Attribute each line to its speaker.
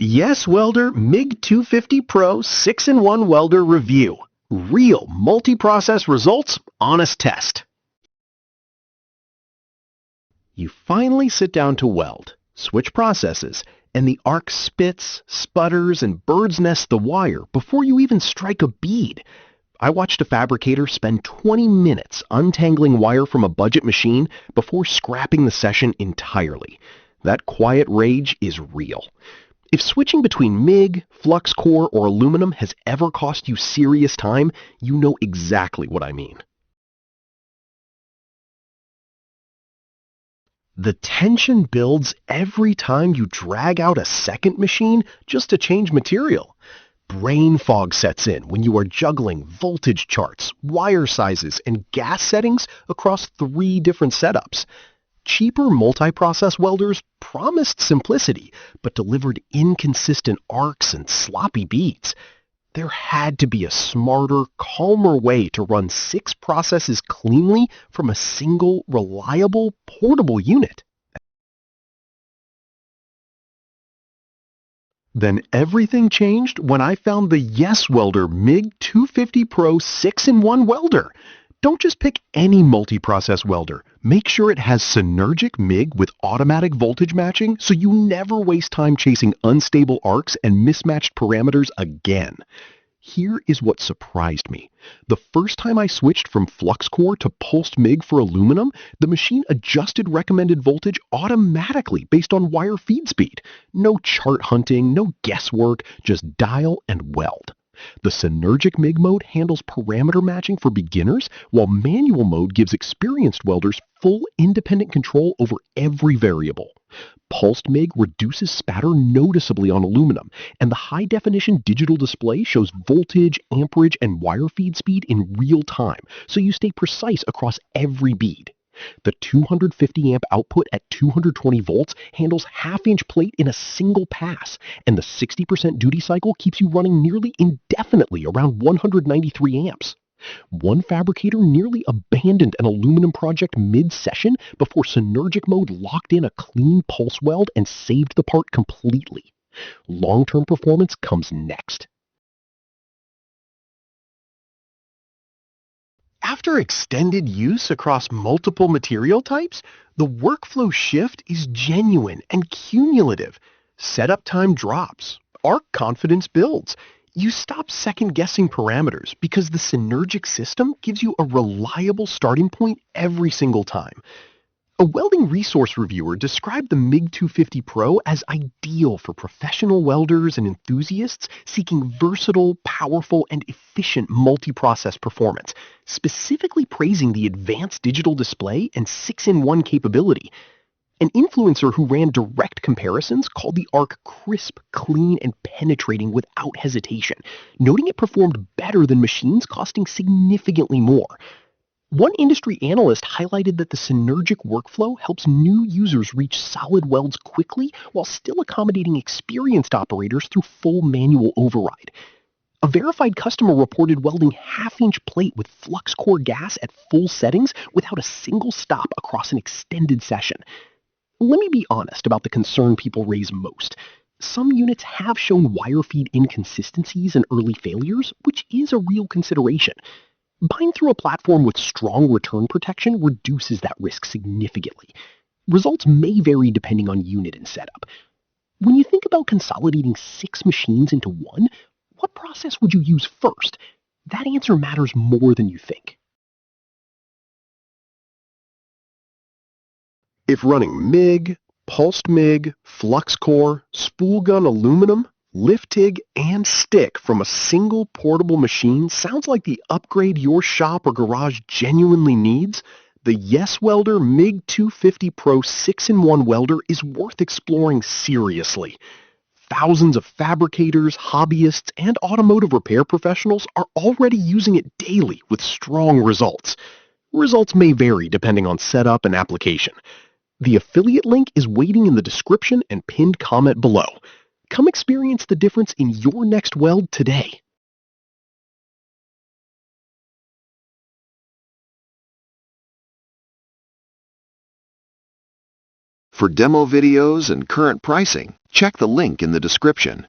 Speaker 1: YESWELDER MIG-250Pro 6-in-1 welder review. Real multi-process results, honest test. You finally sit down to weld, switch processes, and the arc spits, sputters, and bird's nests the wire before you even strike a bead. I watched a fabricator spend 20 minutes untangling wire from a budget machine before scrapping the session entirely. That quiet rage is real. If switching between MIG, flux core, or aluminum has ever cost you serious time, you know exactly what I mean. The tension builds every time you drag out a second machine just to change material. Brain fog sets in when you are juggling voltage charts, wire sizes, and gas settings across 3 different setups. Cheaper multi-process welders promised simplicity, but delivered inconsistent arcs and sloppy beads. There had to be a smarter, calmer way to run 6 processes cleanly from a single, reliable, portable unit. Then everything changed when I found the YESWELDER MIG-250Pro 6-in-1 welder. Don't just pick any multi-process welder. Make sure it has synergic MIG with automatic voltage matching so you never waste time chasing unstable arcs and mismatched parameters again. Here is what surprised me. The first time I switched from flux core to pulsed MIG for aluminum, the machine adjusted recommended voltage automatically based on wire feed speed. No chart hunting, no guesswork, just dial and weld. The synergic MIG mode handles parameter matching for beginners, while manual mode gives experienced welders full independent control over every variable. Pulsed MIG reduces spatter noticeably on aluminum, and the high-definition digital display shows voltage, amperage, and wire feed speed in real time, so you stay precise across every bead. The 250 amp output at 220 volts handles half-inch plate in a single pass, and the 60% duty cycle keeps you running nearly indefinitely around 193 amps. One fabricator nearly abandoned an aluminum project mid-session before synergic mode locked in a clean pulse weld and saved the part completely. Long-term performance comes next. After extended use across multiple material types, the workflow shift is genuine and cumulative. Setup time drops. Arc confidence builds. You stop second-guessing parameters because the synergic system gives you a reliable starting point every single time. A welding resource reviewer described the MIG-250Pro as ideal for professional welders and enthusiasts seeking versatile, powerful, and efficient multi-process performance, specifically praising the advanced digital display and 6-in-1 capability. An influencer who ran direct comparisons called the arc crisp, clean, and penetrating without hesitation, noting it performed better than machines costing significantly more. One industry analyst highlighted that the synergic workflow helps new users reach solid welds quickly while still accommodating experienced operators through full manual override. A verified customer reported welding half-inch plate with flux core gas at full settings without a single stop across an extended session. Let me be honest about the concern people raise most. Some units have shown wire feed inconsistencies and early failures, which is a real consideration. Buying through a platform with strong return protection reduces that risk significantly. Results may vary depending on unit and setup. When you think about consolidating 6 machines into one, what process would you use first? That answer matters more than you think. If running MIG, pulsed MIG, flux core, spool gun aluminum, lift TIG, and stick from a single portable machine sounds like the upgrade your shop or garage genuinely needs, the YESWELDER MIG-250Pro 6-in-1 welder is worth exploring seriously. Thousands of fabricators, hobbyists, and automotive repair professionals are already using it daily with strong results. Results may vary depending on setup and application. The affiliate link is waiting in the description and pinned comment below. Come experience the difference in your next weld today.
Speaker 2: For demo videos and current pricing, check the link in the description.